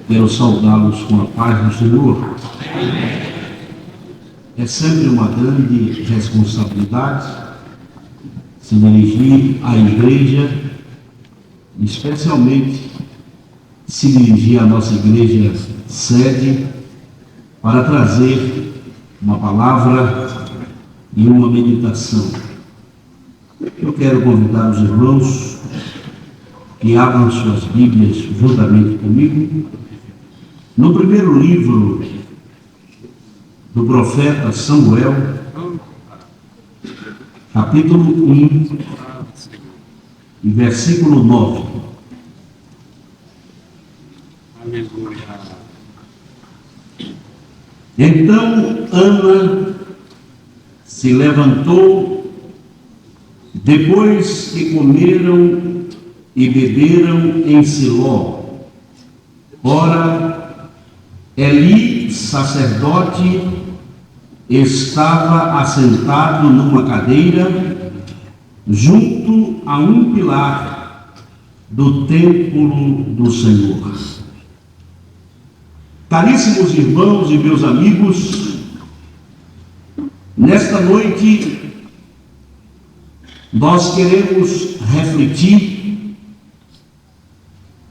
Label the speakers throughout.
Speaker 1: Quero saudá-los com a paz do Senhor. É sempre uma grande responsabilidade se dirigir à igreja, especialmente se dirigir à nossa igreja sede, para trazer uma palavra e uma meditação. Eu quero convidar os irmãos que abram suas Bíblias juntamente comigo no primeiro livro do profeta Samuel, capítulo 1, e versículo 9.
Speaker 2: Aleluia.
Speaker 1: Então Ana se levantou, depois que comeram e beberam em Siló. Ora, Eli, sacerdote, estava assentado numa cadeira junto a um pilar do templo do Senhor. Caríssimos irmãos e meus amigos, nesta noite nós queremos refletir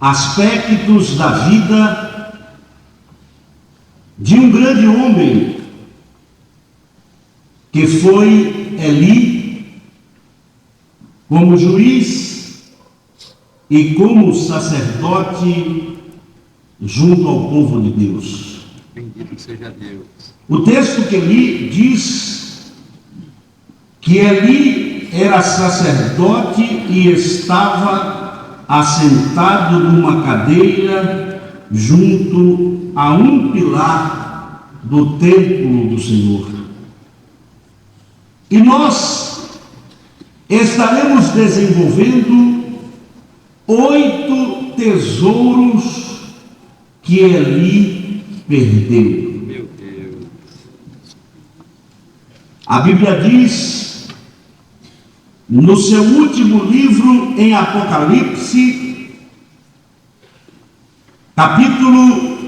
Speaker 1: aspectos da vida de um grande homem que foi Eli, como juiz e como sacerdote junto ao povo de Deus.
Speaker 2: Bendito seja Deus.
Speaker 1: O texto que li diz que Eli era sacerdote e estava assentado numa cadeira junto a um pilar do templo do Senhor. E nós estaremos desenvolvendo 8 tesouros que Eli perdeu.
Speaker 2: Meu Deus.
Speaker 1: A Bíblia diz, no seu último livro em Apocalipse, capítulo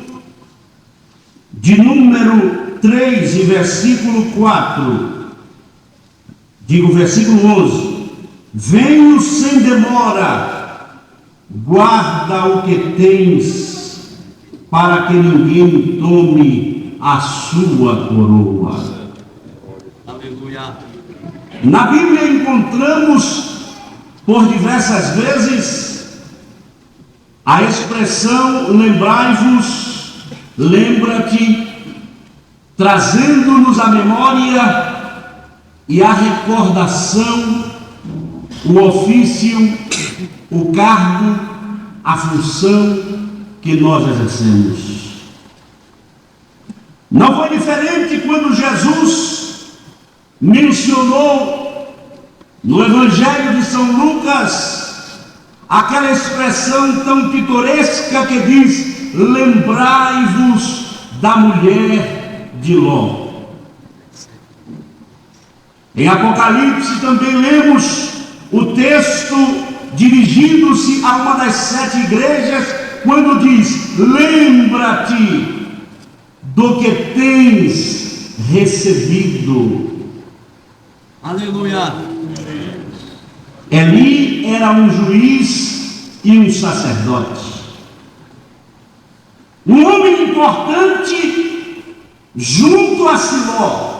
Speaker 1: de número 3 e versículo 4, digo versículo 11: venho sem demora, guarda o que tens, para que ninguém tome a sua coroa.
Speaker 2: Aleluia.
Speaker 1: Na Bíblia encontramos por diversas vezes a expressão lembrai-vos, lembra-te, trazendo-nos à memória e à recordação o ofício, o cargo, a função que nós exercemos. Não foi diferente quando Jesus mencionou no Evangelho de São Lucas aquela expressão tão pitoresca que diz: lembrai-vos da mulher de Ló. Em Apocalipse também lemos o texto dirigindo-se a uma das 7 igrejas, quando diz: lembra-te do que tens recebido.
Speaker 2: Aleluia.
Speaker 1: Eli era um juiz e um sacerdote, um homem importante junto a Siló.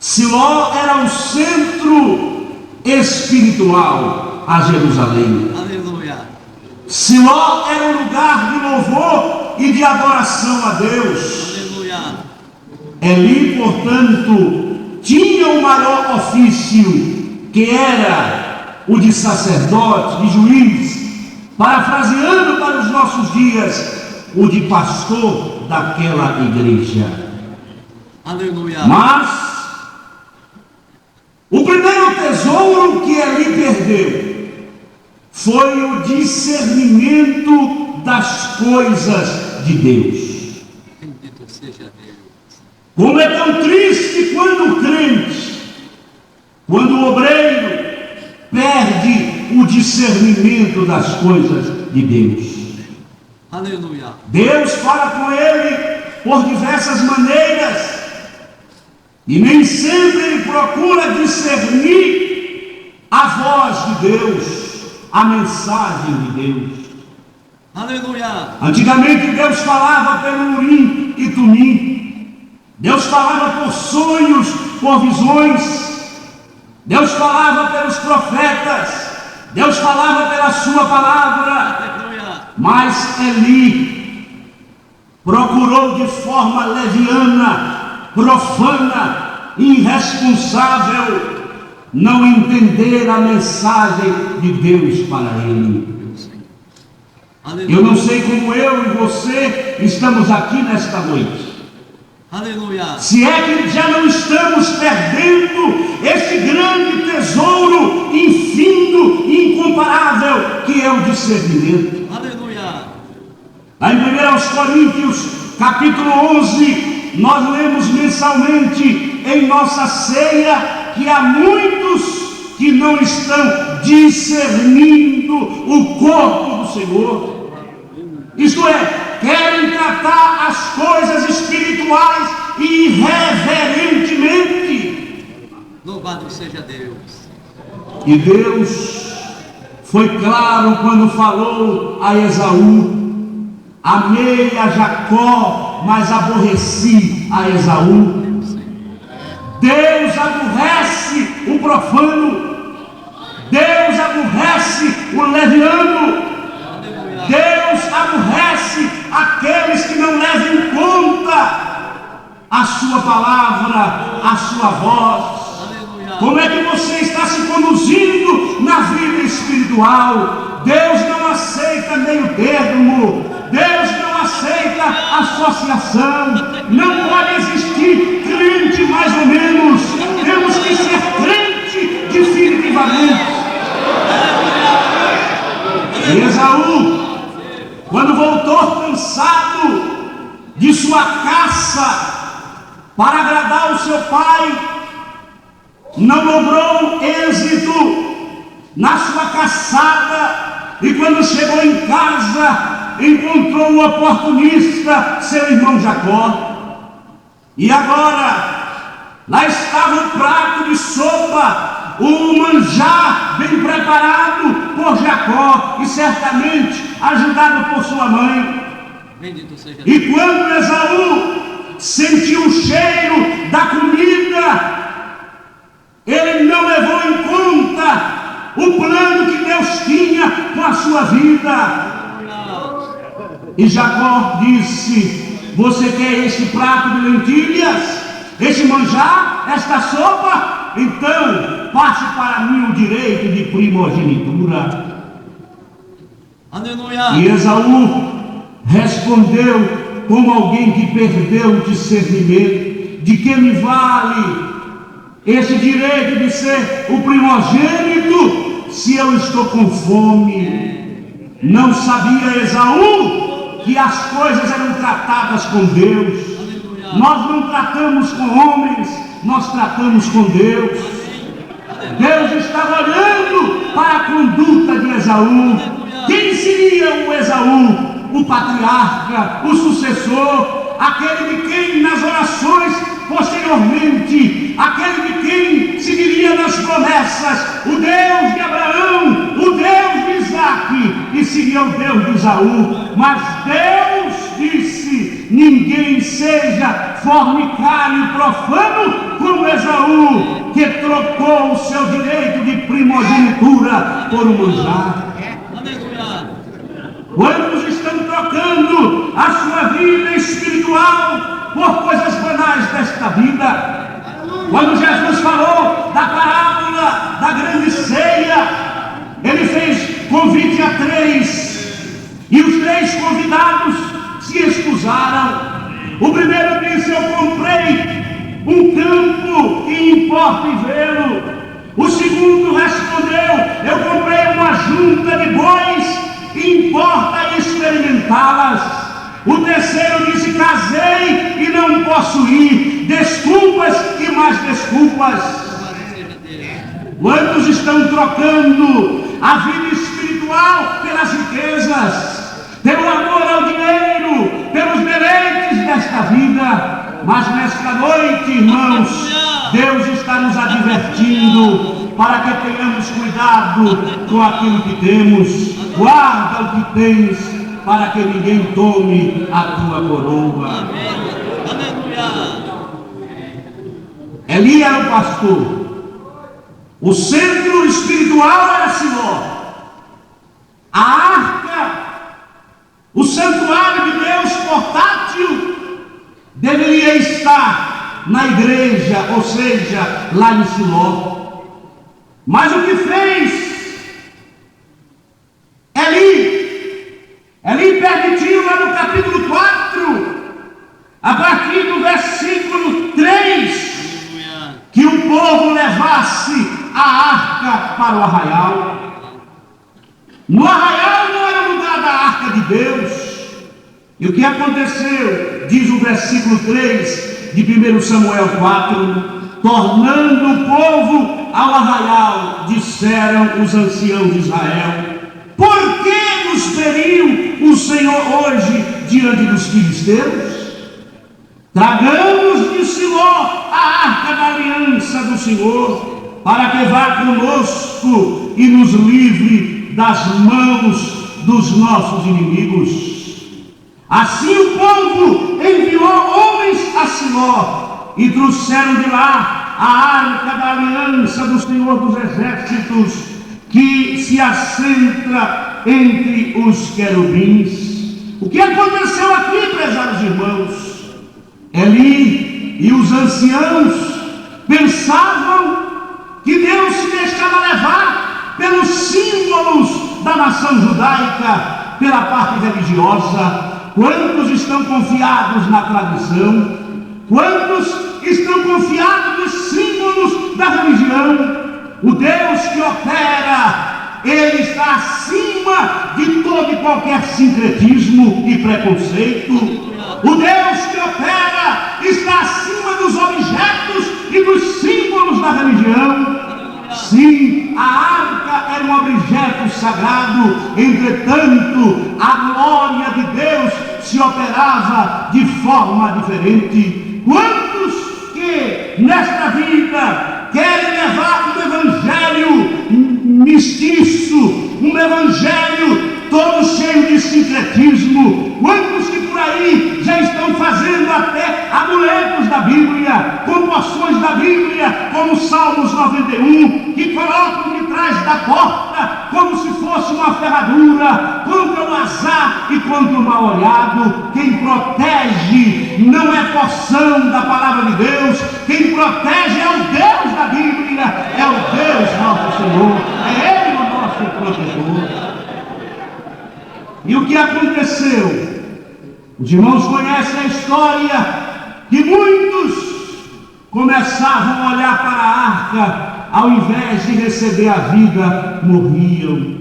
Speaker 1: Siló era o centro espiritual a Jerusalém.
Speaker 2: Aleluia.
Speaker 1: Siló era um lugar de louvor e de adoração a Deus.
Speaker 2: Aleluia.
Speaker 1: Eli, portanto, tinha o maior ofício, que era o de sacerdote, de juiz, parafraseando para os nossos dias, o de pastor daquela igreja.
Speaker 2: Aleluia.
Speaker 1: Mas o primeiro tesouro que Eli perdeu foi o discernimento das coisas de Deus.
Speaker 2: Bendito seja Deus.
Speaker 1: Como é tão triste quando o crente, quando o obreiro perde o discernimento das coisas de Deus.
Speaker 2: Aleluia.
Speaker 1: Deus fala com ele por diversas maneiras. E nem sempre ele procura discernir a voz de Deus, a mensagem de Deus.
Speaker 2: Aleluia.
Speaker 1: Antigamente Deus falava pelo Urim e Tumim. Deus falava por sonhos, por visões. Deus falava pelos profetas. Deus falava pela sua palavra.
Speaker 2: Aleluia.
Speaker 1: Mas Eli procurou de forma leviana, profana, irresponsável, não entender a mensagem de Deus para ele. Eu não sei como eu e você estamos aqui nesta noite.
Speaker 2: Aleluia.
Speaker 1: Se é que já não estamos perdendo esse grande tesouro infindo e incomparável que é o discernimento.
Speaker 2: Aleluia.
Speaker 1: Lá em 1 Coríntios, capítulo 11, nós lemos mensalmente em nossa ceia que há muitos que não estão discernindo o corpo do Senhor. Isto é, querem tratar as coisas espirituais irreverentemente.
Speaker 2: Louvado seja Deus.
Speaker 1: E Deus foi claro quando falou a Esaú: amei a Jacó, mas aborreci a Esaú. Deus aborrece o profano. Deus aborrece o leviano. Deus aborrece aqueles que não levam em conta a sua palavra, a sua voz.
Speaker 2: Aleluia.
Speaker 1: Como é que você está se conduzindo na vida espiritual? Deus não aceita meio termo. Deus não aceita associação. Não pode existir crente mais ou menos. Temos que ser crente definitivamente. E Esaú, quando voltou cansado de sua caça para agradar o seu pai, não logrou êxito na sua caçada, e quando chegou em casa, encontrou o oportunista, seu irmão Jacó. E agora, lá estava um prato de sopa, um manjar bem preparado por Jacó, e certamente ajudado por sua mãe.
Speaker 2: Bendito seja Deus.
Speaker 1: E quando Esaú sentiu o cheiro da comida, ele não levou em conta o plano que Deus tinha com a sua vida. E Jacó disse: você quer este prato de lentilhas, este manjar, esta sopa? Então passe para mim o direito de primogenitura.
Speaker 2: Aleluia.
Speaker 1: E Esaú respondeu como alguém que perdeu o discernimento: de que me vale esse direito de ser o primogênito se eu estou com fome? Não sabia Esaú que as coisas eram tratadas com Deus.
Speaker 2: Aleluia.
Speaker 1: Nós não tratamos com homens, nós tratamos com Deus. Deus estava olhando para a conduta de Esaú. Quem seria o Esaú? O patriarca, o sucessor, aquele de quem nas orações posteriormente, aquele de quem se diria nas promessas: o Deus de Abraão, o Deus de Isaque, e seria o Deus de Esaú. Mas Deus disse: ninguém seja fornicário e profano como Esaú, que trocou o seu direito de primogenitura por um manjar.
Speaker 2: Aleluia.
Speaker 1: Quantos estão trocando a sua vida espiritual por coisas banais desta vida? Quando Jesus falou da parábola da grande ceia, ele fez convite a 3, e os 3 convidados se excusaram. O primeiro disse: eu comprei um campo e importa em vê-lo. O segundo respondeu: eu comprei uma junta de bois, importa experimentá-las. O terceiro disse: casei e não posso ir. Desculpas e mais desculpas. Quantos estão trocando a vida espiritual pelas riquezas, pelo amor ao Mas nesta noite, irmãos, Deus está nos advertindo para que tenhamos cuidado com aquilo que temos. Guarda o que tens, para que ninguém tome a tua coroa.
Speaker 2: Amém. Aleluia.
Speaker 1: Eli era o pastor. O centro espiritual era Siló. A arca, o santuário de Deus portátil, deveria estar na igreja, ou seja, lá em Siló. Mas o que fez Eli permitiu lá no capítulo 4, a partir do versículo 3, que o povo levasse a arca para o arraial. No arraial não era lugar da arca de Deus. E o que aconteceu? Diz o versículo 3 de 1 Samuel 4: tornando o povo ao arraial, disseram os anciãos de Israel: por que nos feriu o Senhor hoje diante dos filisteus? Tragamos de Siló a arca da aliança do Senhor, para que vá conosco e nos livre das mãos dos nossos inimigos. Assim o povo enviou homens a Siló e trouxeram de lá a arca da aliança do Senhor dos exércitos, que se assenta entre os querubins. O que aconteceu aqui, prezados irmãos? Eli e os anciãos pensavam que Deus se deixava levar pelos símbolos da nação judaica, pela parte religiosa. Quantos estão confiados na tradição? Quantos estão confiados nos símbolos da religião? O Deus que opera, Ele está acima de todo e qualquer sincretismo e preconceito. O Deus que opera está acima dos objetos e dos símbolos da religião. Sim, a arca era um objeto sagrado, entretanto, a glória de Deus se operava de forma diferente. Quantos que nesta vida querem levar um evangelho mestiço, um evangelho todo cheio de sincretismo? Quantos que por aí já estão fazendo até amuletos da Bíblia, composições da Bíblia, como Salmos 91, que colocam de trás da porta como se fosse uma ferradura contra o azar e contra o mal olhado? Quem protege não é porção da palavra de Deus, quem protege é o Deus da Bíblia, é o Deus nosso Senhor, é Ele o nosso protetor. E o que aconteceu? Os irmãos conhecem a história que muitos começavam a olhar para a arca, ao invés de receber a vida, morriam.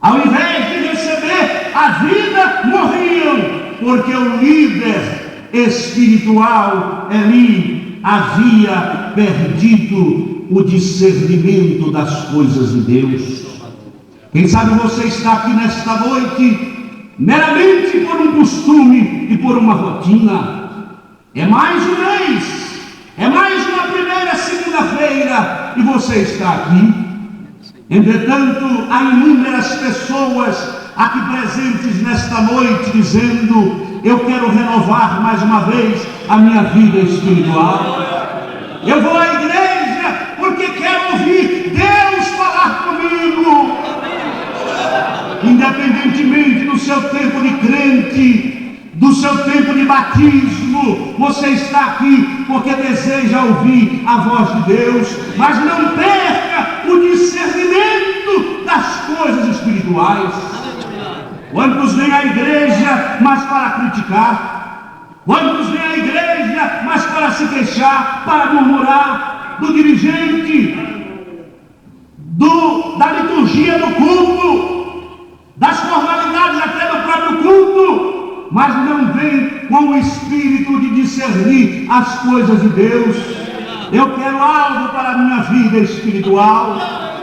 Speaker 1: Ao invés de receber a vida, morriam, porque o líder espiritual, Eli, havia perdido o discernimento das coisas de Deus. Quem sabe você está aqui nesta noite meramente por um costume e por uma rotina. É mais um mês, é mais uma primeira segunda-feira e você está aqui. Entretanto, há inúmeras pessoas aqui presentes nesta noite dizendo: eu quero renovar mais uma vez a minha vida espiritual. Eu vou à igreja porque quero ouvir Deus falar comigo. Independentemente do seu tempo de crente, do seu tempo de batismo, você está aqui porque deseja ouvir a voz de Deus. Mas não perca o discernimento das coisas espirituais. Quantos vêm à igreja, mas para criticar? Quantos vêm à igreja, mas para se queixar, para murmurar do dirigente, da liturgia do culto, das formalidades até do próprio culto, mas não vem com o espírito de discernir as coisas de Deus? Eu quero algo para a minha vida espiritual,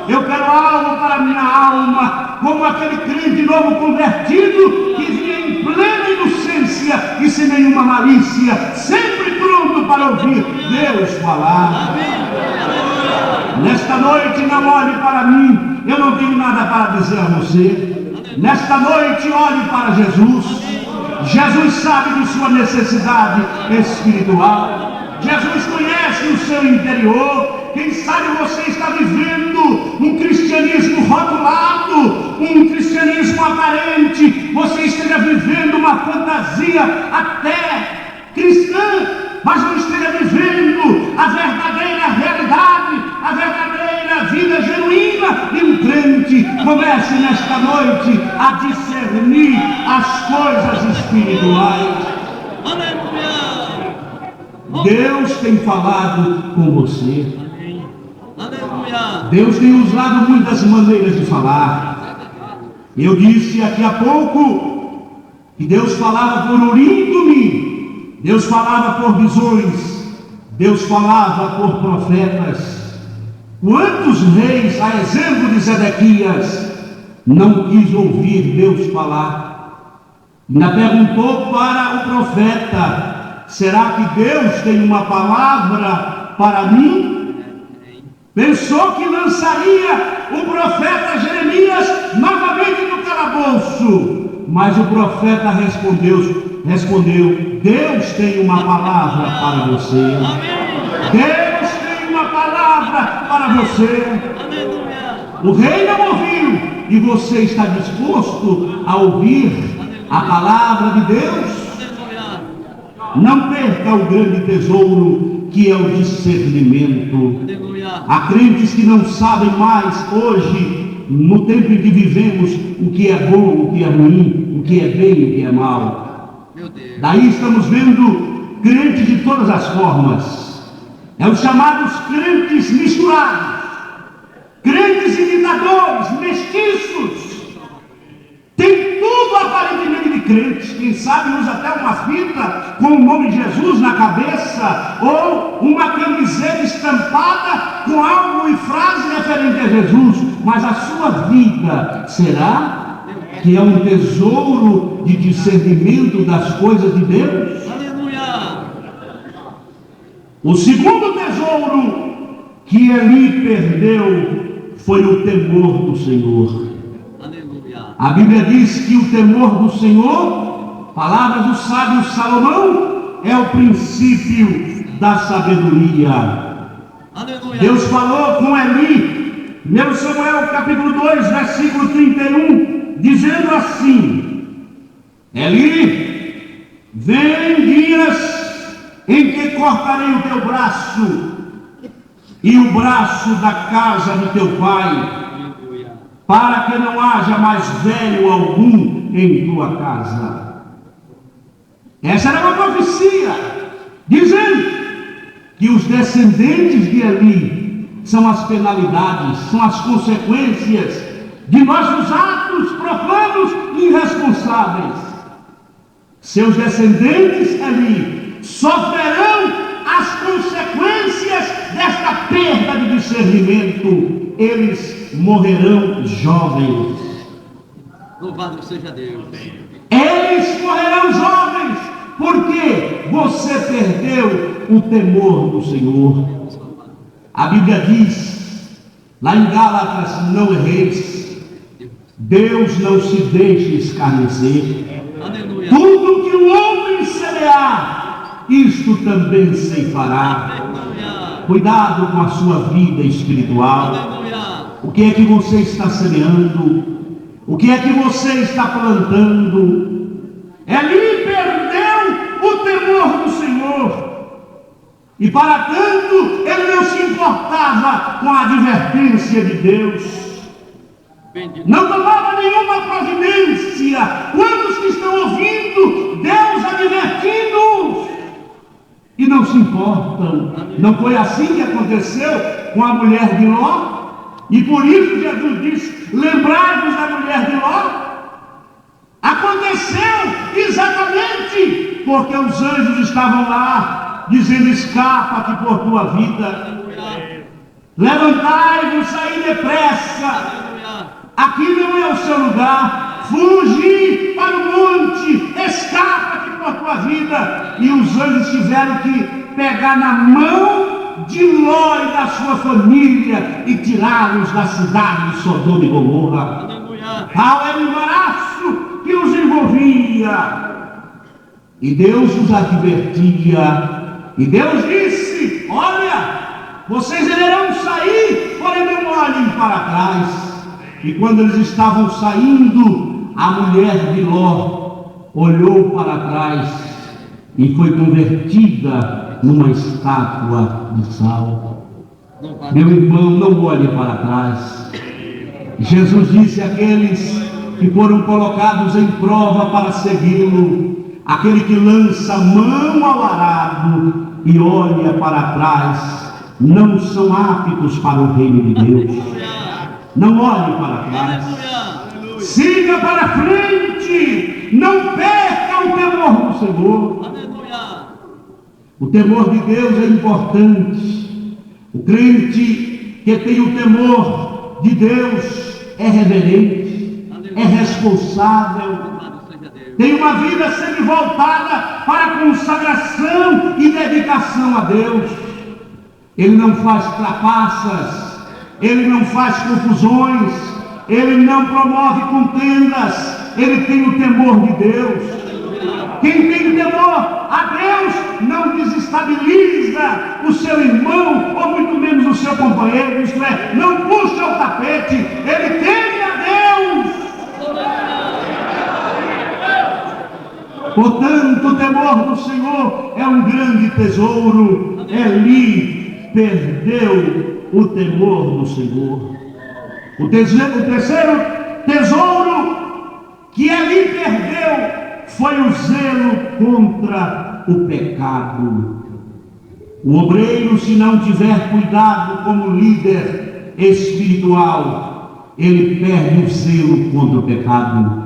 Speaker 1: eu quero algo para a minha alma, como aquele crente novo convertido que vinha em plena inocência e sem nenhuma malícia, sempre pronto para ouvir Deus falar. Nesta noite não olhe para mim, eu não tenho nada para dizer a você. Nesta noite olhe para Jesus. Jesus sabe de sua necessidade espiritual. Jesus conhece o seu interior. Quem sabe você está vivendo um cristianismo rotulado, um cristianismo aparente. Você esteja vivendo uma fantasia até cristã, mas não esteja vivendo a verdadeira realidade, a verdadeira vida genuína. E um crente comece nesta noite a discernir as coisas espirituais.
Speaker 2: Aleluia!
Speaker 1: Deus tem falado com você.
Speaker 2: Aleluia!
Speaker 1: Deus tem usado muitas maneiras de falar. Eu disse aqui há pouco que Deus falava por Urim e Tumim. Deus falava por visões. Deus falava por profetas. Quantos reis, a exemplo de Zedequias, não quis ouvir Deus falar? Ainda perguntou para o profeta: será que Deus tem uma palavra para mim? Pensou que lançaria o profeta Jeremias novamente no calabouço, mas o profeta respondeu: Deus tem uma palavra para você. Deus tem uma palavra para você. O rei não ouviu, e você está disposto a ouvir a palavra de Deus? Não perca o grande tesouro que é o discernimento. Há crentes que não sabem mais hoje, no tempo em que vivemos, o que é bom, o que é ruim, o que é bem, o que é mal. Daí estamos vendo crentes de todas as formas. É os chamados crentes misturados, crentes imitadores, mestiços. Tem tudo aparentemente de crente. Quem sabe usa até uma fita com o nome de Jesus na cabeça, ou uma camiseta estampada com algo e frase referente a Jesus. Mas a sua vida, será que é um tesouro de discernimento das coisas de Deus?
Speaker 2: Aleluia!
Speaker 1: O segundo tesouro que Eli perdeu foi o temor do Senhor. A Bíblia diz que o temor do Senhor, palavras do sábio Salomão, é o princípio da sabedoria. Aleluia. Deus falou com Eli, 1 Samuel capítulo 2, versículo 31, dizendo assim: Eli, vem dias em que cortarei o teu braço e o braço da casa de teu pai, para que não haja mais velho algum em tua casa. Essa era uma profecia, dizendo que os descendentes de Eli são as penalidades, são as consequências de nossos atos profanos e irresponsáveis. Seus descendentes, Eli, sofrerão as consequências desta perda de discernimento. Eles morrerão jovens.
Speaker 2: Louvado seja Deus.
Speaker 1: Eles morrerão jovens, porque você perdeu o temor do Senhor. A Bíblia diz, lá em Gálatas: não erreis, Deus não se deixa escarnecer. Aleluia. Tudo que o homem semear, isto também ceifará. Aleluia. Cuidado com a sua vida espiritual. Aleluia. O que é que você está semeando? O que é que você está plantando? Eli perdeu o temor do Senhor. E para tanto, ele não se importava com a advertência de Deus. Não tomava nenhuma providência. Quantos que estão ouvindo Deus advertindo e não se importam? Não foi assim que aconteceu com a mulher de Ló? E por isso Jesus disse: lembrai-vos da mulher de Ló. Aconteceu exatamente porque os anjos estavam lá dizendo: escapa-te por tua vida, levantai-vos, saí depressa, aqui não é o seu lugar, fugi para o monte, escapa-te por tua vida. e os anjos tiveram que pegar na mão de Ló e da sua família e tirá-los da cidade de Sodoma e Gomorra.
Speaker 2: Aleluia.
Speaker 1: Tal era o embaraço que os envolvia. E Deus os advertia. E Deus disse: olha, vocês irão sair, porém não olhem para trás. E quando eles estavam saindo, a mulher de Ló olhou para trás e foi convertida numa estátua de sal. Meu irmão, não olhe para trás. Jesus disse àqueles que foram colocados em prova para segui-lo: aquele que lança a mão ao arado e olha para trás, não são aptos para o reino de Deus. Não olhe para trás. Siga para frente. Não perca o temor do Senhor. O temor de Deus é importante. O crente que tem o temor de Deus é reverente, é responsável, tem uma vida sempre voltada para a consagração e dedicação a Deus. Ele não faz trapaças, ele não faz confusões, ele não promove contendas, ele tem o temor de Deus. Quem tem temor a Deus não desestabiliza o seu irmão, ou muito menos o seu companheiro, isto é, não puxa o tapete, ele teme a Deus. Portanto, o temor do Senhor é um grande tesouro. Eli perdeu o temor do Senhor. O terceiro tesouro que Eli perdeu foi o zelo contra o pecado. O obreiro, se não tiver cuidado como líder espiritual, ele perde o zelo contra o pecado.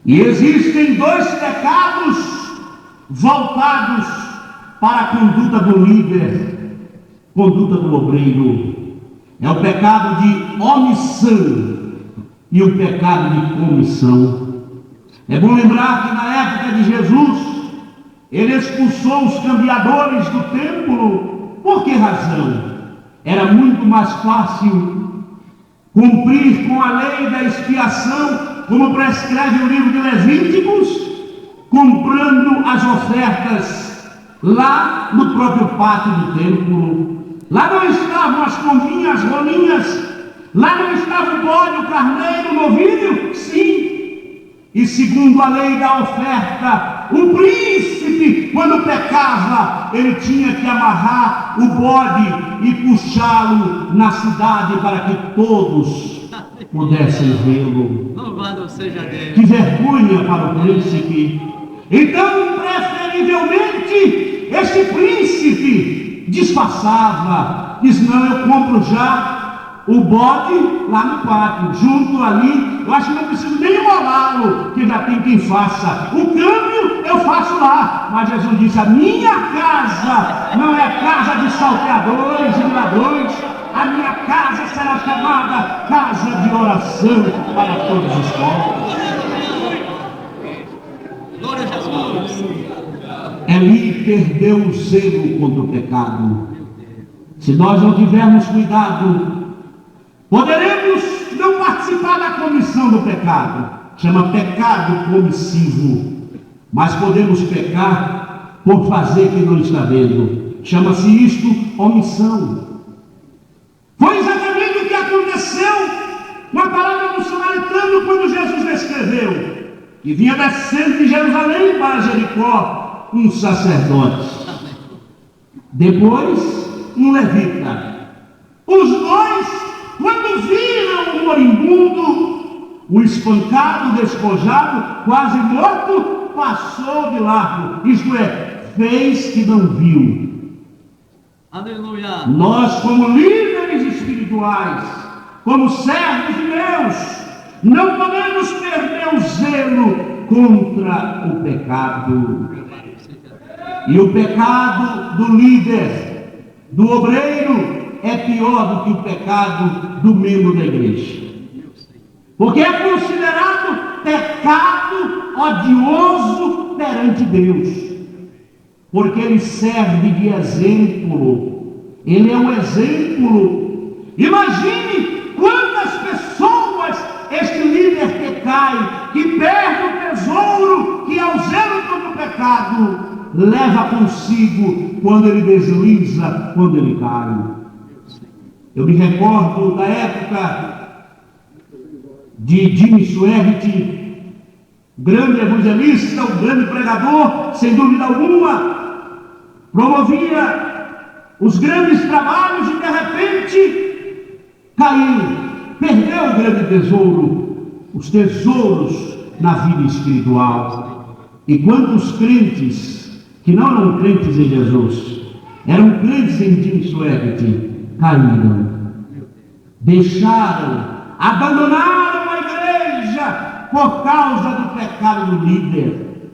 Speaker 1: E existem dois pecados voltados para a conduta do líder, conduta do obreiro. É o pecado de omissão e o pecado de comissão. É bom lembrar que na época de Jesus, ele expulsou os cambiadores do templo. Por que razão? Era muito mais fácil cumprir com a lei da expiação, como prescreve o livro de Levíticos, comprando as ofertas lá no próprio pátio do templo. Lá não estavam as pombinhas, as rolinhas, lá não estava o bode, o carneiro, o novilho, sim. E segundo a lei da oferta, o príncipe, quando pecava, ele tinha que amarrar o bode e puxá-lo na cidade para que todos pudessem vê-lo.
Speaker 2: Louvado seja Deus.
Speaker 1: Que vergonha para o príncipe. Então, preferivelmente, esse príncipe disfarçava, diz: não, eu compro já o bode lá no pátio, junto ali, eu acho que não preciso nem enrolá-lo, que já tem quem faça. O câmbio eu faço lá. Mas Jesus disse: a minha casa não é casa de salteadores e ladrões, a minha casa será chamada casa de oração para todos os povos.
Speaker 2: Glória a Jesus.
Speaker 1: Eli perdeu o zelo contra o pecado. Se nós não tivermos cuidado, poderemos não participar da comissão do pecado. Chama pecado comissivo. Mas podemos pecar por fazer que não está vendo. Chama-se isto omissão. Foi exatamente o que aconteceu com a palavra do samaritano quando Jesus descreveu que vinha descendo de Jerusalém para Jericó um sacerdote, depois um levita. Os dois, quando viram o moribundo, o espancado, o despojado, quase morto, passou de largo, isto é, fez que não viu.
Speaker 2: Aleluia.
Speaker 1: Nós, como líderes espirituais, como servos de Deus, não podemos perder o zelo contra o pecado. E o pecado do líder, do obreiro, é pior do que o pecado do membro da igreja. Porque é considerado pecado odioso perante Deus. porque ele serve de exemplo. Ele é um exemplo. Imagine quantas pessoas este líder que cai, que perde o tesouro, que é o zelo contra o pecado, leva consigo quando ele desliza, quando ele cai. Eu me recordo da época de Jim Swaggart, grande evangelista, um grande pregador, sem dúvida alguma, promovia os grandes trabalhos e de repente caiu, perdeu o grande tesouro, os tesouros na vida espiritual. E quantos crentes que não eram crentes em Jesus, eram crentes em Jim Swaggart, caíram, deixaram, abandonaram a igreja por causa do pecado do líder.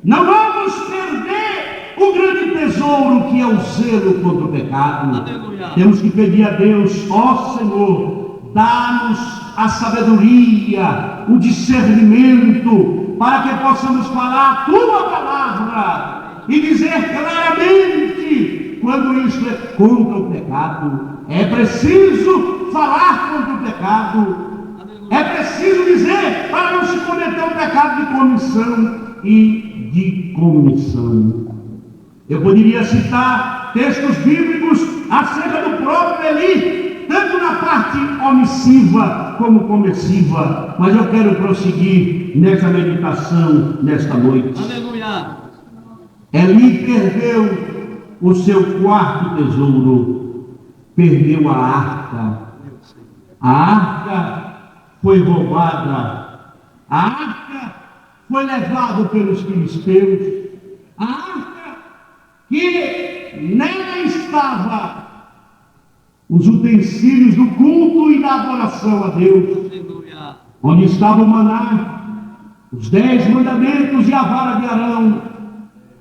Speaker 1: Não vamos perder o grande tesouro que é o zelo contra o pecado.
Speaker 2: Aleluia.
Speaker 1: Temos que pedir a Deus: ó Senhor, dá-nos a sabedoria, o discernimento, para que possamos falar a tua palavra e dizer claramente quando isso é contra o pecado. É preciso falar contra o pecado. É preciso dizer para não se cometer um pecado de comissão e de comissão. Eu poderia citar textos bíblicos acerca do próprio Eli, tanto na parte omissiva como comissiva, mas eu quero prosseguir nessa meditação nesta noite.
Speaker 2: Aleluia.
Speaker 1: Eli perdeu o seu quarto tesouro, perdeu a arca. A arca foi roubada, a arca foi levada pelos filisteus, a arca que nela estava os utensílios do culto e da adoração a Deus,
Speaker 2: Aleluia.
Speaker 1: onde estava o maná, os 10 mandamentos e a vara de Arão,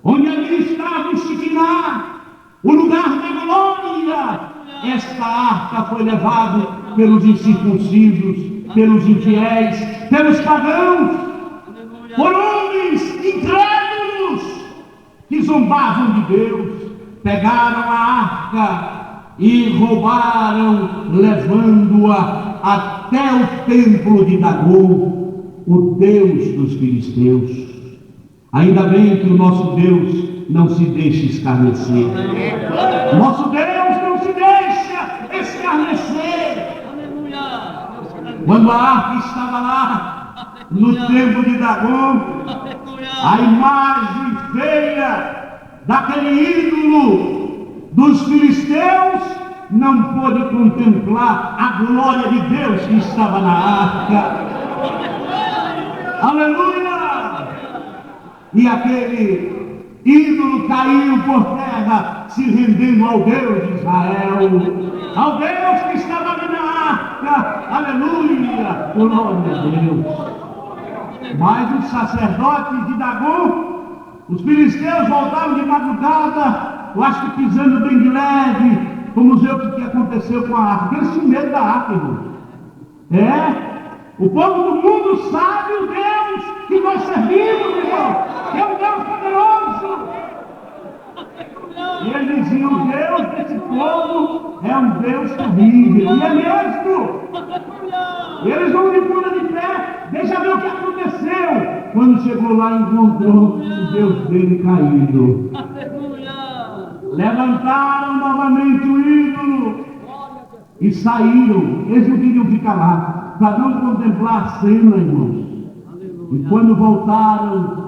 Speaker 1: onde ali estava o Shikiná, o lugar da glória. Esta arca foi levada pelos incircuncisos, pelos infiéis, pelos pagãos,
Speaker 2: Aleluia.
Speaker 1: por homens incrédulos que zombavam de Deus, pegaram a arca e roubaram, levando-a até o templo de Dagom, o Deus dos filisteus. Ainda bem que o nosso Deus não se deixa escarnecer. Nosso Deus não se deixa escarnecer.
Speaker 2: Aleluia.
Speaker 1: Quando a arca estava lá no templo de Dagom, a
Speaker 2: Aleluia.
Speaker 1: imagem feia daquele ídolo dos filisteus não pôde contemplar a glória de Deus que estava na arca. Aleluia! E aquele ídolo caiu por terra, se rendendo ao Deus de Israel, ao Deus que estava ali na arca. Aleluia! Glória a Deus! Mas os sacerdotes de Dagom, os filisteus, voltaram de madrugada, eu acho que pisando bem de leve. Vamos ver o que aconteceu com a arca. Eles tinham medo da arca, irmão. O povo do mundo sabe o Deus que nós servimos, irmão, que é um Deus poderoso. E eles diziam: o Deus desse povo é um Deus terrível. E é mesmo. E eles vão de pula de pé. Deixa ver o que aconteceu. Quando chegou lá, encontrou o Deus dele caído. Levantaram novamente o ídolo e saíram. Eles não queriam ficar lá para não contemplar a cena, irmãos. E quando voltaram,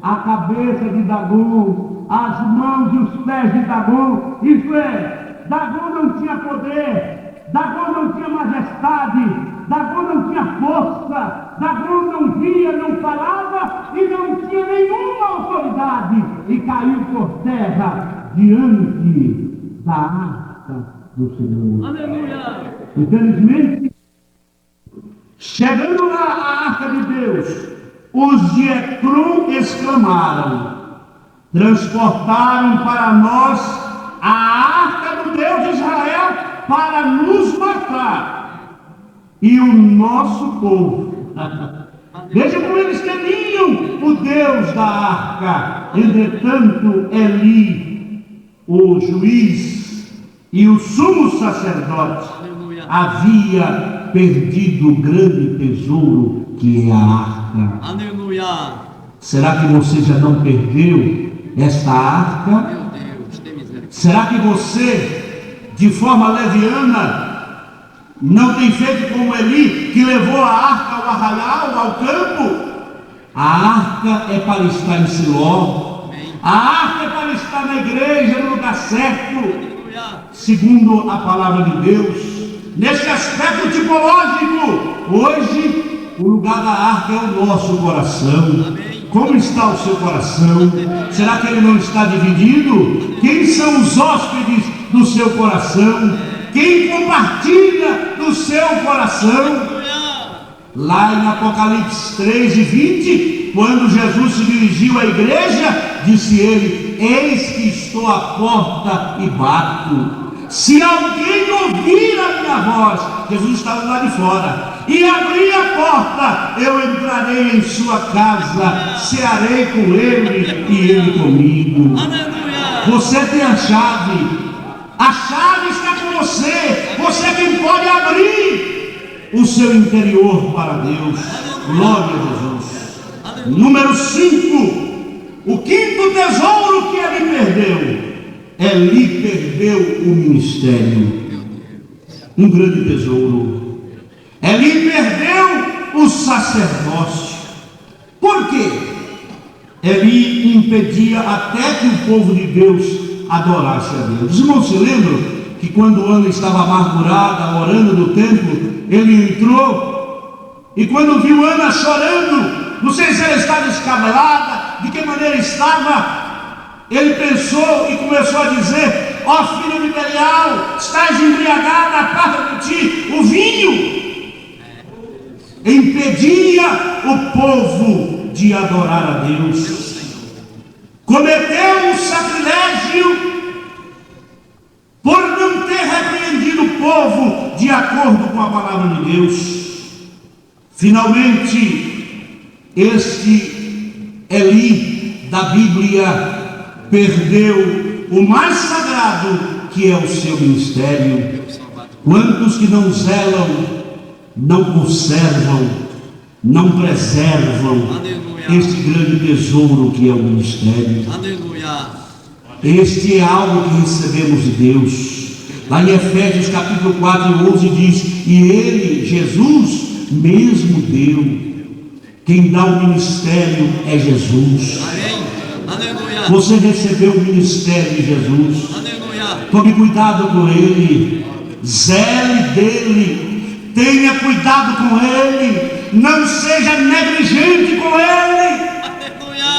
Speaker 1: a cabeça de Dagom, as mãos e os pés de Dagom, isto é, Dagom não tinha poder, Dagom não tinha majestade, Dagom não tinha força, Dagom não via, não falava e não tinha nenhuma autoridade, e caiu por terra diante da arca do Senhor.
Speaker 2: Aleluia.
Speaker 1: Infelizmente, chegando lá à arca de Deus, os de Ecrom exclamaram: transportaram para nós a arca do Deus de Israel para nos matar, e o nosso povo Veja como eles temiam o Deus da arca. Entretanto, Eli, o juiz e o sumo sacerdote,
Speaker 2: Aleluia.
Speaker 1: havia perdido o grande tesouro que é a arca.
Speaker 2: Aleluia.
Speaker 1: Será que você já não perdeu esta arca?
Speaker 2: Meu Deus, tem misericórdia.
Speaker 1: Será que você, de forma leviana, não tem feito como Eli, que levou a arca ao arraial, ao campo? A arca é para estar em Siló.
Speaker 2: Amém.
Speaker 1: A arca é para estar na igreja, no lugar certo,
Speaker 2: Aleluia.
Speaker 1: segundo a palavra de Deus. Nesse aspecto tipológico, hoje, o lugar da arca é o nosso coração.
Speaker 2: Amém.
Speaker 1: Como está o seu coração? Será que ele não está dividido? Quem são os hóspedes do seu coração? Quem compartilha do seu coração?
Speaker 2: Aleluia.
Speaker 1: Lá em Apocalipse 3:20, quando Jesus se dirigiu à igreja, disse ele: eis que estou à porta e bato. Se alguém ouvir a minha voz, Jesus estava lá de fora, e abrir a porta, eu entrarei em sua casa, cearei com ele e ele comigo.
Speaker 2: Aleluia.
Speaker 1: Você tem a chave está com você. Você é quem pode abrir o seu interior para Deus. Glória a Jesus. Número 5, o quinto tesouro que ele perdeu. Eli perdeu o ministério, um grande tesouro. Eli perdeu o sacerdócio. Por quê? Eli impedia até que o povo de Deus adorasse a Deus. Os irmãos se lembram que quando Ana estava amargurada, orando no templo, ele entrou, e quando viu Ana chorando, não sei se ela estava descabelada, de que maneira estava, ele pensou e começou a dizer: ó filho de Belial, estás embriagada, aparta de ti o vinho. Impedia o povo de adorar a Deus. Cometeu um sacrilégio por não ter repreendido o povo de acordo com a palavra de Deus. Finalmente, este Eli da Bíblia perdeu o mais sagrado, que é o seu ministério. Quantos que não zelam, não conservam, não preservam este grande tesouro que é o ministério?
Speaker 2: Aleluia.
Speaker 1: Este é algo que recebemos de Deus. Lá em Efésios capítulo 4:11 diz: e ele, Jesus, mesmo deu. Quem dá o ministério é Jesus.
Speaker 2: Amém. Aleluia.
Speaker 1: Você recebeu o ministério de Jesus.
Speaker 2: Aleluia.
Speaker 1: Tome cuidado com ele, zele dele, tenha cuidado com ele, não seja negligente com ele.
Speaker 2: Aleluia.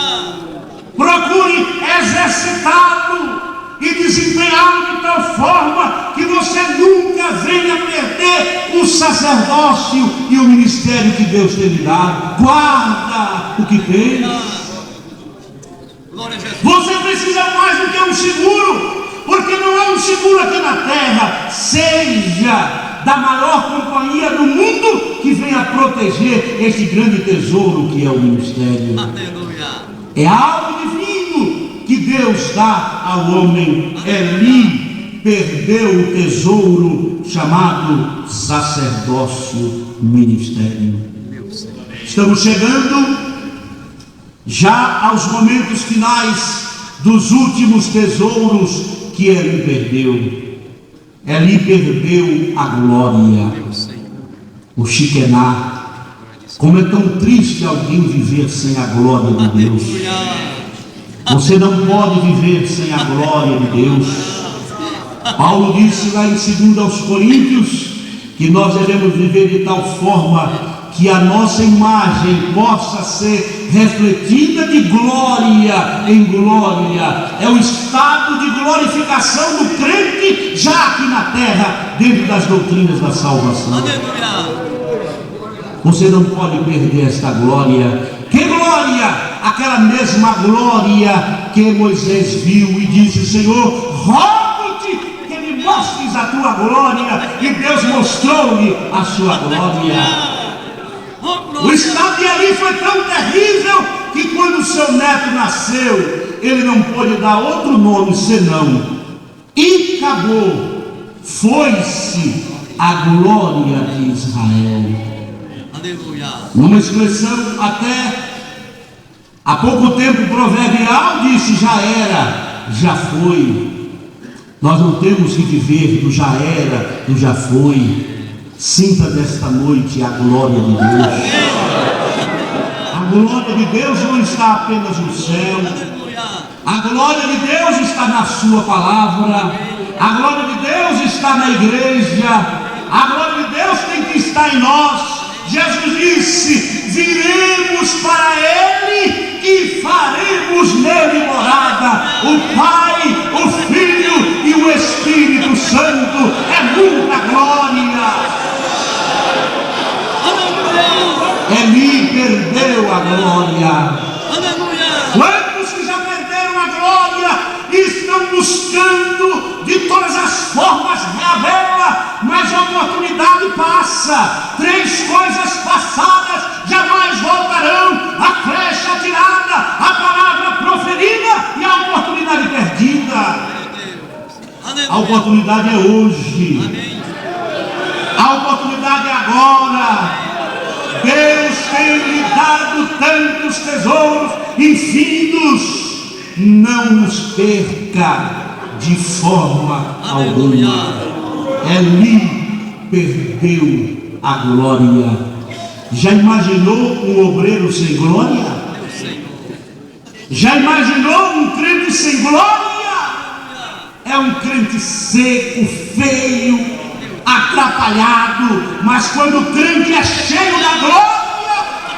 Speaker 1: Procure exercitá-lo e desempenhá-lo de tal forma que você nunca venha perder o sacerdócio e o ministério que Deus tem lhe dado. Guarda o que tens.
Speaker 2: Glória a Jesus.
Speaker 1: Você precisa mais do que um seguro, porque não é um seguro aqui na terra. Seja da maior companhia do mundo que venha proteger este grande tesouro que é o ministério.
Speaker 2: Aleluia.
Speaker 1: É algo divino que Deus dá ao homem. Eli perdeu o tesouro chamado sacerdócio, ministério.
Speaker 2: Meu Senhor.
Speaker 1: Estamos chegando já aos momentos finais dos últimos tesouros que Eli perdeu. Eli perdeu a glória,
Speaker 2: Meu Senhor.
Speaker 1: o Shekinah. Como é tão triste alguém viver sem a glória de Deus.
Speaker 2: Aleluia.
Speaker 1: Você não pode viver sem a glória de Deus. Paulo disse lá em 2 aos Coríntios que nós devemos viver de tal forma que a nossa imagem possa ser refletida de glória em glória. É o estado de glorificação do crente já aqui na terra, dentro das doutrinas da salvação.
Speaker 2: Aleluia.
Speaker 1: Você não pode perder esta glória. Que glória? Aquela mesma glória que Moisés viu e disse: Senhor, rogo-te que me mostres a tua glória. E Deus mostrou-lhe a sua glória.
Speaker 2: Oh,
Speaker 1: O
Speaker 2: glória.
Speaker 1: estado de Eli foi tão terrível que quando seu neto nasceu, ele não pôde dar outro nome senão Icabô. Foi-se a glória de Israel.
Speaker 2: Aleluia.
Speaker 1: Numa expressão até há pouco tempo proverbial, disse: já era, já foi. Nós não temos que viver do já era, do já foi. Sinta desta noite a glória de Deus. A glória de Deus não está apenas no céu.
Speaker 2: Aleluia.
Speaker 1: A glória de Deus está na sua palavra. A glória de Deus está na igreja. A glória de Deus tem que estar em nós. Jesus disse: viremos para Ele e faremos nele morada. O Pai, o Filho e o Espírito Santo. É muita glória.
Speaker 2: Aleluia.
Speaker 1: Eli perdeu a glória.
Speaker 2: Aleluia.
Speaker 1: Quantos que já perderam a glória estão buscando de todas as formas reavê-la, mas a oportunidade passa. 3 coisas passadas jamais voltarão: a flecha atirada, a palavra proferida e a oportunidade perdida. A oportunidade é hoje.
Speaker 2: Amém.
Speaker 1: A oportunidade é agora. Deus tem lhe dado tantos tesouros infindos. Não os perca de forma alguma. Eli perdeu a glória. Já imaginou um obreiro sem glória?
Speaker 2: Meu Senhor.
Speaker 1: Já imaginou um crente sem glória? É um crente seco, feio, atrapalhado, mas quando o crente é cheio da glória,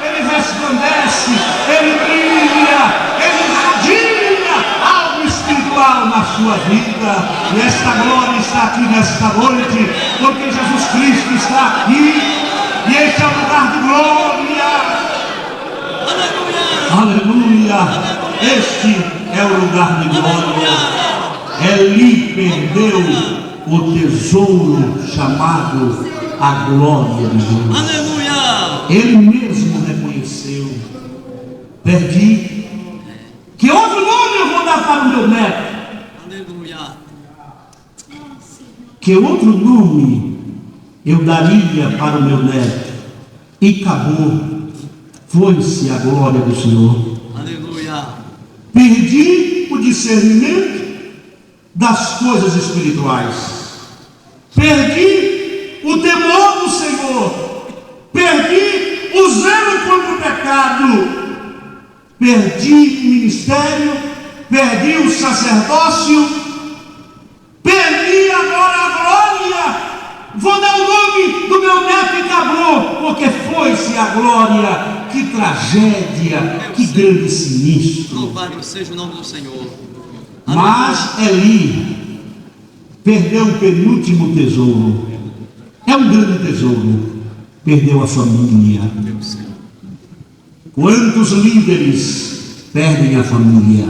Speaker 1: ele resplandece, ele brilha, ele irradia algo espiritual na sua vida. E esta glória está aqui nesta noite, porque Jesus Cristo está aqui, e este é o lugar de glória.
Speaker 2: Aleluia.
Speaker 1: Aleluia! Este é o lugar de glória. Eli perdeu o tesouro chamado a glória de Deus.
Speaker 2: Aleluia.
Speaker 1: Ele mesmo reconheceu: perdi. Que outro nome eu vou dar para o meu neto?
Speaker 2: Aleluia.
Speaker 1: Que outro nome eu daria para o meu neto? E acabou. Foi-se a glória do Senhor.
Speaker 2: Aleluia.
Speaker 1: Perdi o discernimento das coisas espirituais. Perdi o temor do Senhor. Perdi o zelo contra o pecado. Perdi o ministério. Perdi o sacerdócio. Perdi agora a glória. Vou dar o nome do meu neto e acabou, porque foi-se a glória. Que tragédia, que grande sinistro.
Speaker 2: Louvado seja o nome do Senhor.
Speaker 1: Mas Eli perdeu o penúltimo tesouro. É um grande tesouro. Perdeu a família.
Speaker 2: Meu Senhor.
Speaker 1: Quantos líderes perdem a família?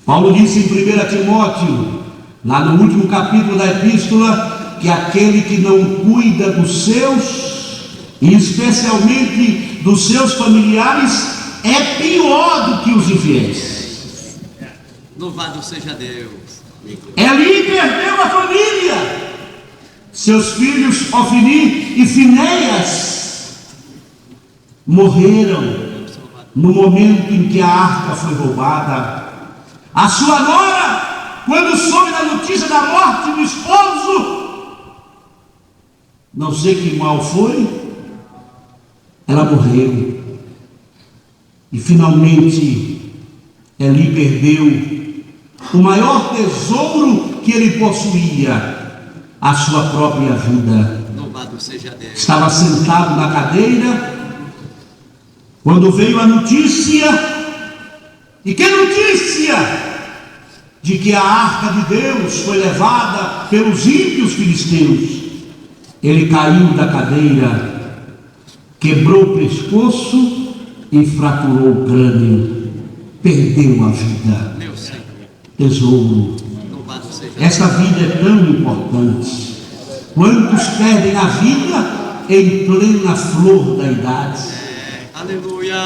Speaker 1: Paulo disse em 1 Timóteo, lá no último capítulo da epístola, que aquele que não cuida dos seus, e especialmente dos seus familiares, é pior do que os infiéis.
Speaker 2: Louvado seja Deus.
Speaker 1: Eli perdeu a família. Seus filhos Ofni e Finéias morreram no momento em que a arca foi roubada. A sua nora, quando soube da notícia da morte do esposo, não sei que mal foi, ela morreu. E finalmente Eli perdeu o maior tesouro que ele possuía, a sua própria vida.
Speaker 2: Louvado seja Deus.
Speaker 1: Estava sentado na cadeira quando veio a notícia. E que notícia? De que a arca de Deus foi levada pelos ímpios filisteus. Ele caiu da cadeira, quebrou o pescoço e fraturou o crânio. Perdeu a vida.
Speaker 2: Meu Senhor.
Speaker 1: Tesouro.
Speaker 2: Louvado seja Deus.
Speaker 1: Essa vida é tão importante. Quantos perdem a vida em plena flor da idade.
Speaker 2: Aleluia.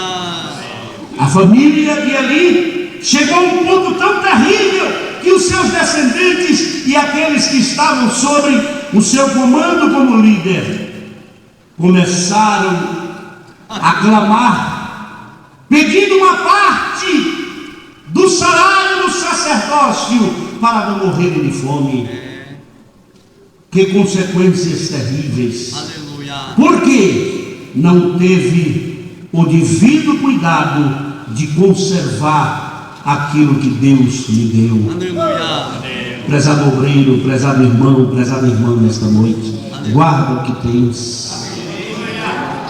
Speaker 1: A família de Eli chegou a um ponto tão terrível que os seus descendentes e aqueles que estavam sobre o seu comando como líder começaram a clamar, pedindo uma parte do salário do sacerdócio para não morrerem de fome. Que consequências terríveis!
Speaker 2: Aleluia.
Speaker 1: Porque não teve o devido cuidado de conservar aquilo que Deus lhe deu.
Speaker 2: Aleluia.
Speaker 1: Prezado obreiro, prezado irmão, prezada irmã, nesta noite, guarda o que tens,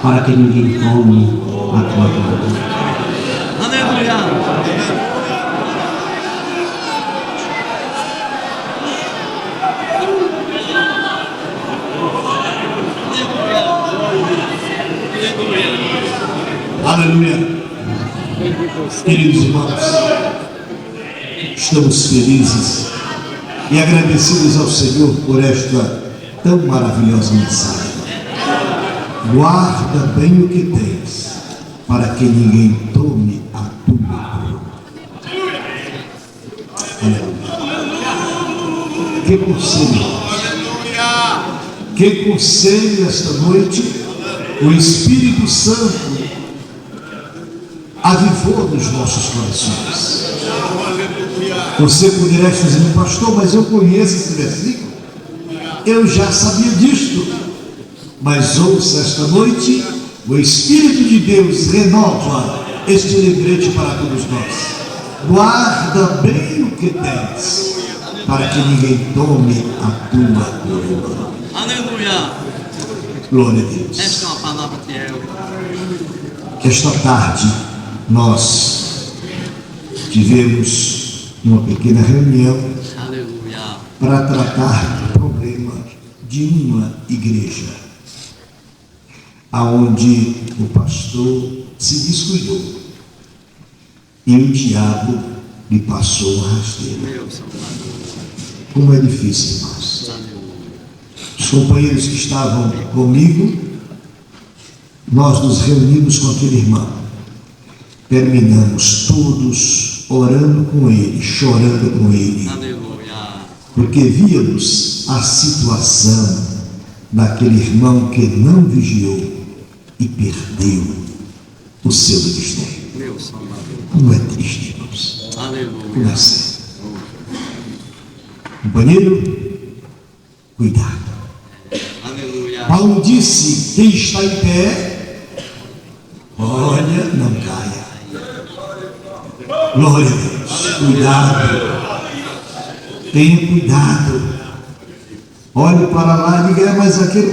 Speaker 1: para que ninguém tome a tua glória.
Speaker 2: Aleluia.
Speaker 1: Aleluia. Queridos irmãos, estamos felizes e agradecidos ao Senhor por esta tão maravilhosa mensagem. Guarda bem o que tens, para que ninguém tome a tua coroa. Aleluia. Que conselho! Que conselho esta noite o Espírito Santo avivou nos nossos corações. Você poderá estar dizendo, pastor, mas eu conheço esse versículo, eu já sabia disto. Mas ouça esta noite, o Espírito de Deus renova este lembrete para todos nós. Guarda bem o que tens, para que ninguém tome a tua coroa.
Speaker 2: Aleluia.
Speaker 1: Glória a Deus.
Speaker 2: Esta é uma palavra fiel.
Speaker 1: Esta tarde nós tivemos uma pequena reunião
Speaker 2: Aleluia.
Speaker 1: para tratar do problema de uma igreja, aonde o pastor se descuidou e o diabo lhe passou uma rasteira.
Speaker 2: Meu Salvador.
Speaker 1: Como é difícil, irmãos.
Speaker 2: Aleluia.
Speaker 1: Os companheiros que estavam comigo, nós nos reunimos com aquele irmão. Terminamos todos orando com ele, chorando com ele.
Speaker 2: Aleluia.
Speaker 1: Porque víamos a situação daquele irmão que não vigiou e perdeu o seu ministério.
Speaker 2: Meu Salvador.
Speaker 1: Como é triste, irmãos. Como
Speaker 2: Aleluia.
Speaker 1: é sério. Companheiro, cuidado.
Speaker 2: Aleluia.
Speaker 1: Paulo disse: quem está em pé, olha, não caia. Glória a Deus. Cuidado. Tenha cuidado. Olhe para lá e diga, mas aquele,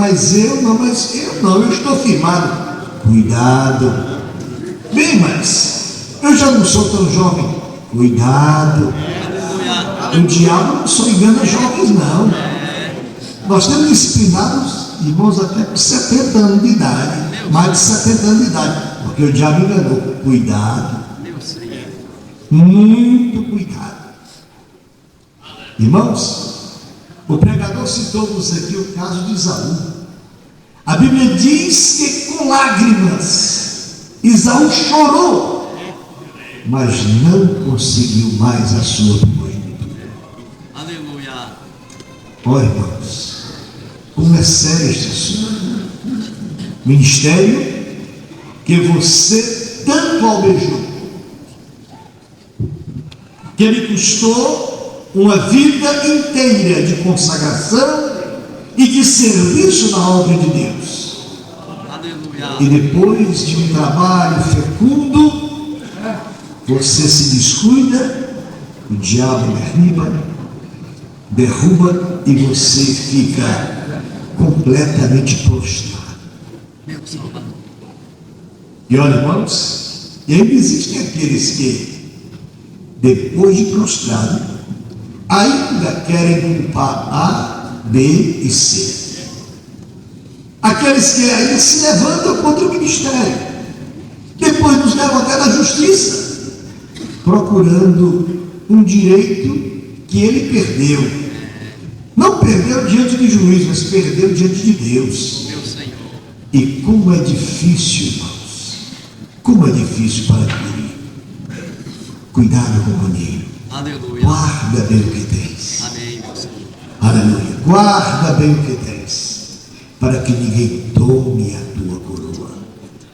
Speaker 1: eu estou firmado. Cuidado. Bem, mas eu já não sou tão jovem. Cuidado. O diabo só engana jovens, não. Nós temos disciplinados irmãos até com 70 anos de idade, mais de 70 anos de idade, porque o diabo enganou. Cuidado. Muito cuidado. Irmãos, o pregador citou-nos aqui o caso de Esaú. A Bíblia diz que com lágrimas Esaú chorou, mas não conseguiu mais a sua primogenitura.
Speaker 2: Aleluia.
Speaker 1: Ó irmãos, como é sério este assunto. Ministério que você tanto almejou, que lhe custou uma vida inteira de consagração e de serviço na obra de Deus.
Speaker 2: Aleluia.
Speaker 1: E depois de um trabalho fecundo, você se descuida, o diabo derruba e você fica completamente prostrado.
Speaker 2: Meu Salvador.
Speaker 1: E olha, irmãos, e ainda existem aqueles que, depois de prostrado, ainda querem culpar A, B e C. Aqueles que ainda se levantam contra o ministério, depois nos levam até na justiça, procurando um direito que ele perdeu. Não perdeu diante de juiz, mas perdeu diante de Deus.
Speaker 2: Meu Senhor.
Speaker 1: E como é difícil, irmãos, como é difícil para adquirir. Cuidado, companheiro.
Speaker 2: Aleluia.
Speaker 1: Guarda bem o que tens.
Speaker 2: Amém, meu Senhor.
Speaker 1: Aleluia. Guarda bem o que tens, para que ninguém tome a tua coroa.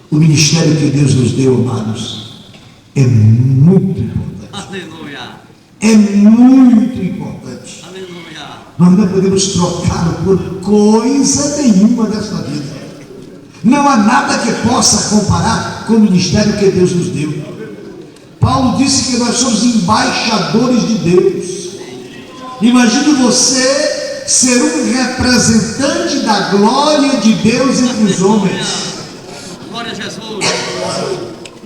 Speaker 1: O ministério que Deus nos deu, amados, é muito importante.
Speaker 2: Aleluia.
Speaker 1: É muito importante.
Speaker 2: Aleluia.
Speaker 1: Nós não podemos trocá-lo por coisa nenhuma desta vida. Não há nada que possa comparar com o ministério que Deus nos deu. Paulo disse que nós somos embaixadores de Deus. Imagine você ser um representante da glória de Deus entre os homens.
Speaker 2: Glória a Jesus.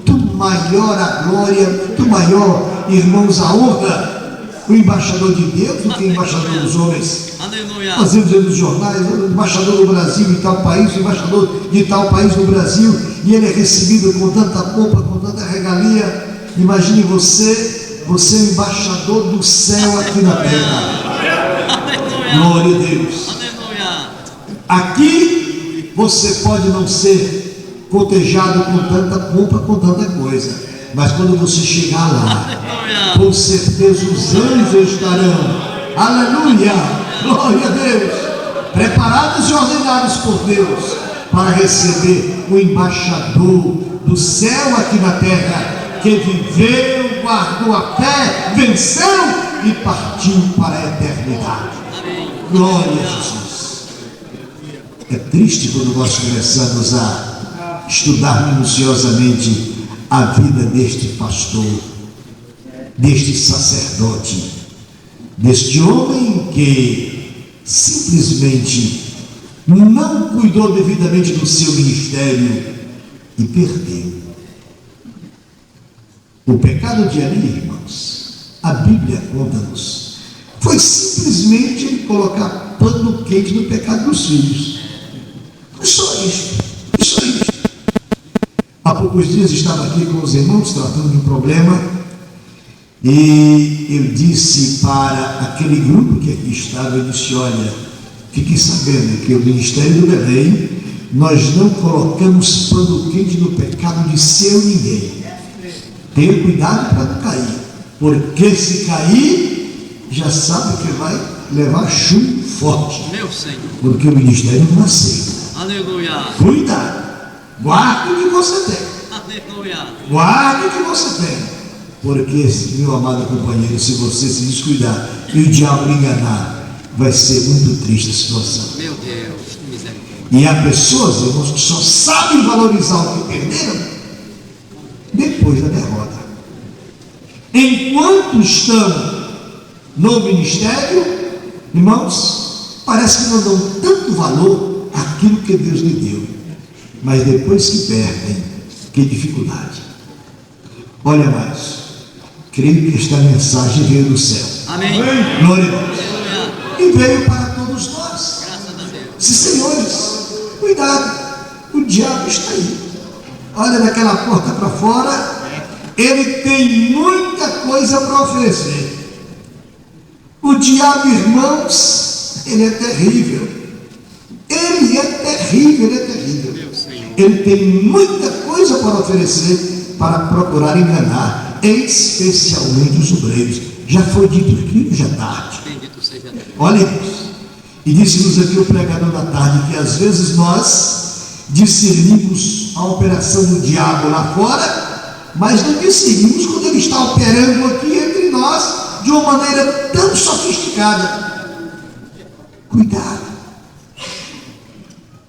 Speaker 1: Tu maior a glória, tu maior, irmãos, a honra, o embaixador de Deus do que o embaixador dos homens.
Speaker 2: Aleluia.
Speaker 1: Nós vemos nos jornais, o embaixador do Brasil em tal país, o embaixador de tal país no Brasil, e ele é recebido com tanta pompa, com tanta regalia. Imagine você é o embaixador do céu aqui na terra.
Speaker 2: Aleluia.
Speaker 1: Glória a Deus.
Speaker 2: Aleluia.
Speaker 1: Aqui você pode não ser cotejado com tanta pompa, com tanta coisa, mas quando você chegar lá,
Speaker 2: Aleluia.
Speaker 1: com certeza os anjos estarão, aleluia, glória a Deus, preparados e ordenados por Deus para receber o embaixador do céu aqui na terra, que viveu, guardou a fé, venceu e partiu para a eternidade.
Speaker 2: Amém.
Speaker 1: Glória a Jesus. É triste quando nós começamos a estudar minuciosamente a vida deste pastor, deste sacerdote, deste homem que simplesmente não cuidou devidamente do seu ministério e perdeu. O pecado de Eli, irmãos, a Bíblia conta-nos, foi simplesmente ele colocar pano quente no pecado dos filhos. Só isso, só isso. Há poucos dias estava aqui com os irmãos tratando de um problema e eu disse para aquele grupo que aqui estava, eu disse: olha, fiquem sabendo que o Ministério do Belém, nós não colocamos pano quente no pecado de seu ninguém. Tenha cuidado para não cair, porque se cair, já sabe que vai levar chumbo forte,
Speaker 2: Meu Senhor.
Speaker 1: porque o ministério não aceita.
Speaker 2: Aleluia.
Speaker 1: Cuidado, guarde o que você tem,
Speaker 2: Aleluia.
Speaker 1: guarde o que você tem, porque, meu amado companheiro, se você se descuidar e o diabo lhe enganar, vai ser muito triste a situação.
Speaker 2: Meu Deus, que misericórdia.
Speaker 1: E há pessoas, irmãos, que só sabem valorizar o que perderam depois da derrota. Enquanto estão no ministério, irmãos, parece que não dão tanto valor àquilo que Deus lhe deu, mas depois que perdem, que dificuldade. Olha mais, creio que esta mensagem veio do céu.
Speaker 2: Amém.
Speaker 1: Glória a Deus.
Speaker 2: Aleluia.
Speaker 1: E veio para todos nós.
Speaker 2: Graças a Deus.
Speaker 1: Sim, senhores, cuidado, o diabo está aí. Olha daquela porta para fora, ele tem muita coisa para oferecer. O diabo, irmãos, ele é terrível. Ele é terrível, ele é terrível.
Speaker 2: Meu Senhor.
Speaker 1: Ele tem muita coisa para oferecer, para procurar enganar, especialmente os obreiros. Já foi dito aqui, já tarde.
Speaker 2: Bendito seja Deus.
Speaker 1: Olha isso. E disse-nos aqui o pregador da tarde que às vezes nós discernimos a operação do diabo lá fora, mas não discernimos quando ele está operando aqui entre nós de uma maneira tão sofisticada. Cuidado.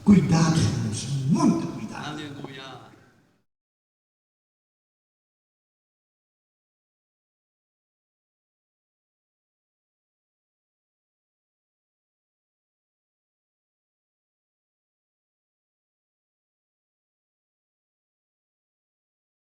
Speaker 1: Cuidado, irmãos. Muito